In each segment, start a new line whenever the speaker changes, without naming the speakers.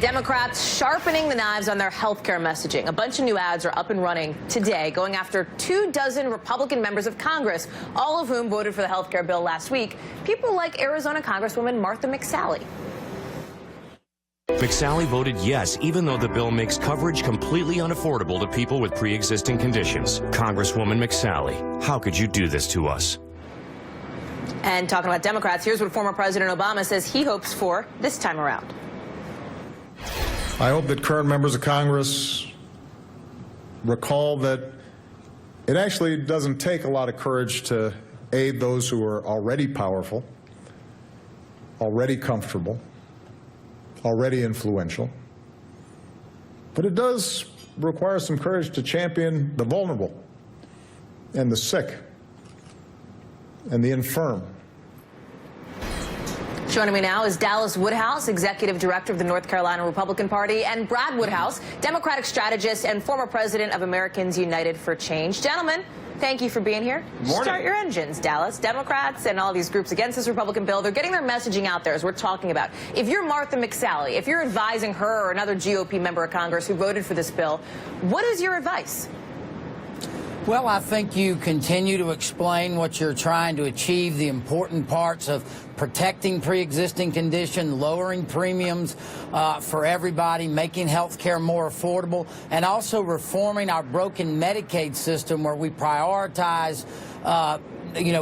Democrats sharpening the knives on their health care messaging. A bunch of new ads are up and running today, going after 24 Republican members of Congress, all of whom voted for the health care bill last week. People like Arizona Congresswoman Martha McSally.
McSally voted yes, even though the bill makes coverage completely unaffordable to people with pre-existing conditions. Congresswoman McSally, how could you do this to us?
And talking about Democrats, here's what former President Obama says he hopes for this time around.
I hope that current members of Congress recall that it actually doesn't take a lot of courage to aid those who are already powerful, already comfortable, already influential. But it does require some courage to champion the vulnerable and the sick and the infirm.
Joining me now is Dallas Woodhouse, Executive Director of the North Carolina Republican Party, and Brad Woodhouse, Democratic strategist and former president of Americans United for Change. Gentlemen, thank you for being here.
Morning.
Start your engines, Dallas. Democrats and all these groups against this Republican bill, they're getting their messaging out there, as we're talking about. If you're Martha McSally, if you're advising her or another GOP member of Congress who voted for this bill, what is your advice?
Well, I think you continue to explain what you're trying to achieve, the important parts of protecting pre-existing condition, lowering premiums for everybody, making health care more affordable, and also reforming our broken Medicaid system where we prioritize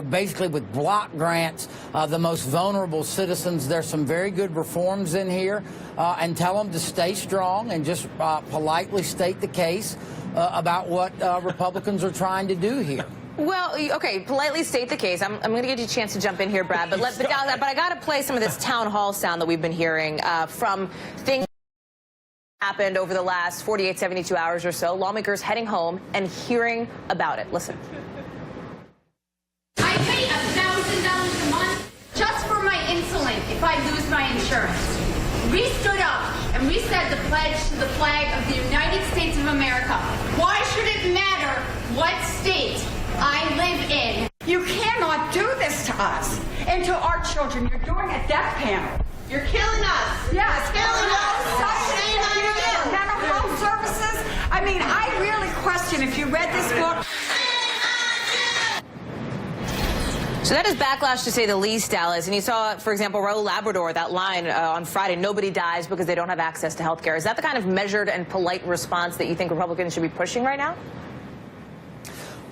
basically with block grants, the most vulnerable citizens. There's some very good reforms in here, and tell them to stay strong and just politely state the case about what Republicans are trying to do here.
Well, okay, politely state the case. I'm going to give you a chance to jump in here, Brad, but I got to play some of this town hall sound that we've been hearing from things that happened over the last 48, 72 hours or so. Lawmakers heading home and hearing about it. Listen.
I pay $1,000 a month just for my insulin if I lose my insurance. We stood up and we said the pledge to the flag of the United States of America. Why should it matter what state I live in?
You cannot do this to us and to our children. You're doing a death panel.
You're killing us.
Yes,
killing us. Shame on you.
Mental health services. I mean, I really question if you read this book.
So that is backlash, to say the least, Dallas. And you saw, for example, Raul Labrador, that line on Friday, nobody dies because they don't have access to health care. Is that the kind of measured and polite response that you think Republicans should be pushing right now?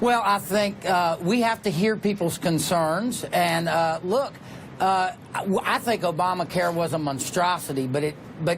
Well, I think we have to hear people's concerns. And look, I think Obamacare was a monstrosity, but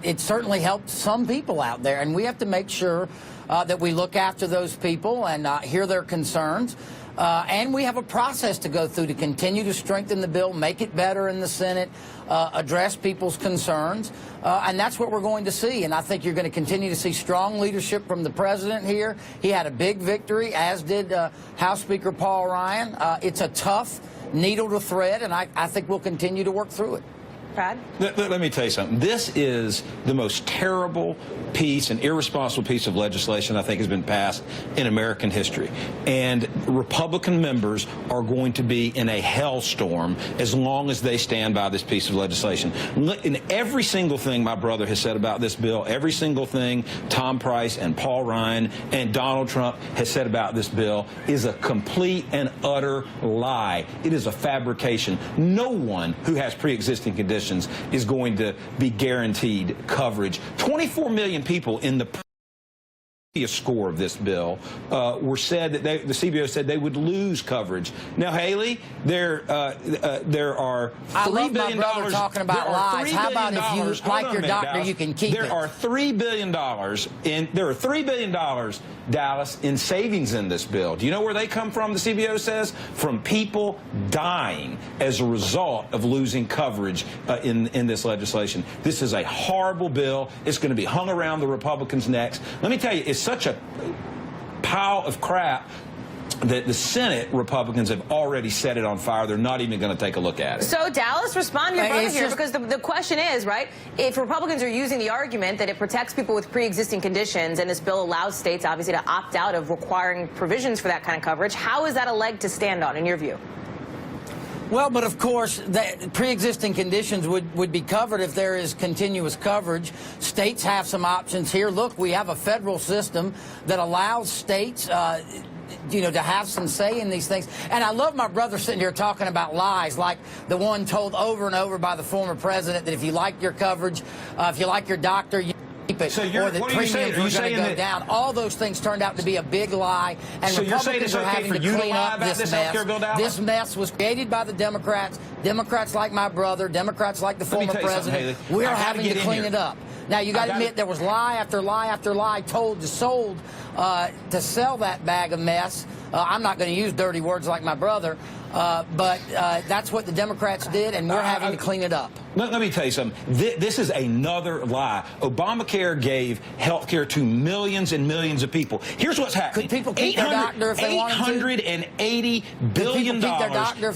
it certainly helped some people out there. And we have to make sure that we look after those people and hear their concerns. And we have a process to go through to continue to strengthen the bill, make it better in the Senate, address people's concerns. And that's what we're going to see. And I think you're going to continue to see strong leadership from the president here. He had a big victory, as did House Speaker Paul Ryan. It's a tough needle to thread, and I think we'll continue to work through it.
Brad?
Let me tell you something. This is the most terrible piece and irresponsible piece of legislation I think has been passed in American history. And Republican members are going to be in a hellstorm as long as they stand by this piece of legislation. In every single thing my brother has said about this bill, every single thing Tom Price and Paul Ryan and Donald Trump has said about this bill is a complete and utter lie. It is a fabrication. No one who has pre-existing conditions is going to be guaranteed coverage. 24 million people in the previous score of this bill were said that the CBO said they would lose coverage. Now, Haley, there are $3 billion.
Talking about lies. How about if you like your doctor,
Dallas,
you can keep it?
There are $3 billion Dallas, in savings in this bill. Do you know where they come from, the CBO says? From people dying as a result of losing coverage in this legislation. This is a horrible bill. It's going to be hung around the Republicans' necks. Let me tell you, it's such a pile of crap that the Senate Republicans have already set it on fire. They're not even going to take a look at it.
So, Dallas, respond to your brother here, because the question is, right, if Republicans are using the argument that it protects people with pre-existing conditions and this bill allows states, obviously, to opt out of requiring provisions for that kind of coverage, how is that a leg to stand on, in your view?
Well, but of course, the pre-existing conditions would be covered if there is continuous coverage. States have some options here. Look, we have a federal system that allows states to have some say in these things. And I love my brother sitting here talking about lies, like the one told over and over by the former president that if you like your coverage, if you like your doctor, you keep it,
So
or the premiums are going to go down. All those things turned out to be a big lie, and
so
Republicans are having to clean up this mess.
This
mess was created by the Democrats. Democrats like my brother, Democrats like the former president. We are having to clean it up. Now, you got to admit, there was lie after lie after lie sold to sell that bag of mess. I'm not going to use dirty words like my brother, but that's what the Democrats did, and we're having to clean it up.
Let me tell you something. This is another lie. Obamacare gave health care to millions and millions of people. Here's what's happening.
Could people keep their doctor if they wanted to?
$880 billion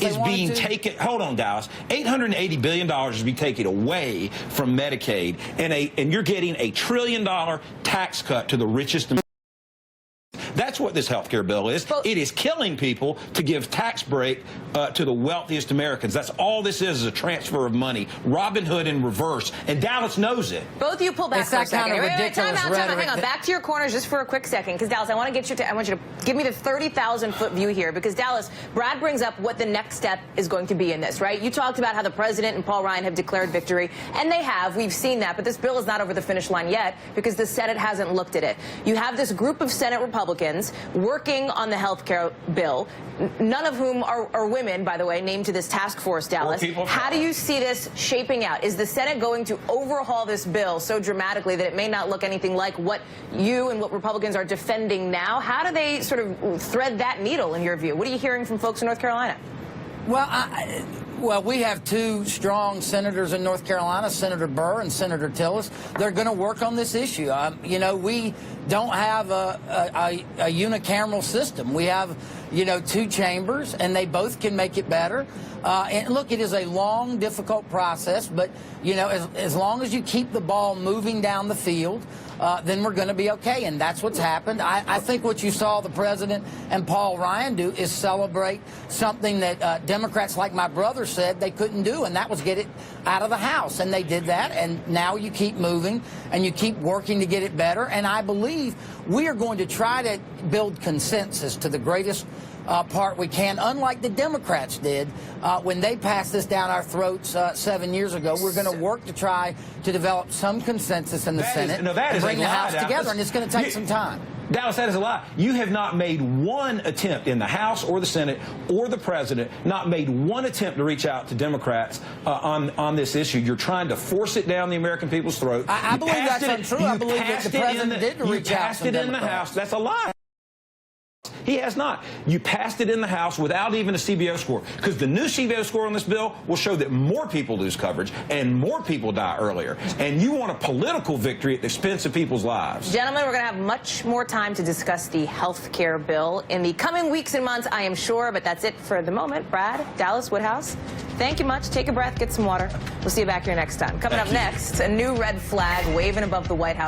is being taken. Hold on, Dallas. $880 billion is being taken away from Medicaid, and you're getting a $1 trillion tax cut to the richest. That's what this health care bill is. It is killing people to give tax break to the wealthiest Americans. That's all this is a transfer of money. Robin Hood in reverse. And Dallas knows it.
Both of you pull back for a second.
Kind of
Time out. Hang on. Back to your corners just for a quick second. Because, Dallas, I want you to give me the 30,000-foot view here. Because, Dallas, Brad brings up what the next step is going to be in this, right? You talked about how the president and Paul Ryan have declared victory. And they have. We've seen that. But this bill is not over the finish line yet because the Senate hasn't looked at it. You have this group of Senate Republicans working on the health care bill, none of whom are women, by the way, named to this task force, Dallas. How do you see this shaping out? Is the Senate going to overhaul this bill so dramatically that it may not look anything like what you and what Republicans are defending now? How do they sort of thread that needle, in your view? What are you hearing from folks in North Carolina?
Well, we have two strong senators in North Carolina, Senator Burr and Senator Tillis. They're going to work on this issue. We don't have a unicameral system. We have, two chambers, and they both can make it better. And look, it is a long, difficult process, but, as long as you keep the ball moving down the field, then we're going to be okay. And that's what's happened. I think what you saw the president and Paul Ryan do is celebrate something that Democrats like my brother said they couldn't do, and that was get it out of the House. And they did that, and now you keep moving and you keep working to get it better. And I believe we are going to try to build consensus to the greatest part we can, unlike the Democrats did when they passed this down our throats 7 years ago. We're going to work to try to develop some consensus in the Senate and bring the House together, and it's going to take some time.
Dallas, that is a lie. You have not made one attempt in the House or the Senate or the president, not made one attempt to reach out to Democrats on this issue. You're trying to force it down the American people's throat.
I believe that's untrue. I believe that the president did reach out.
You passed it in the House. That's a lie. He has not. You passed it in the House without even a CBO score, because the new CBO score on this bill will show that more people lose coverage and more people die earlier. And you want a political victory at the expense of people's lives.
Gentlemen, we're going to have much more time to discuss the health care bill in the coming weeks and months, I am sure. But that's it for the moment. Brad, Dallas, Woodhouse, thank you much. Take a breath, get some water. We'll see you back here next time. Coming up next, a new red flag waving above the White House.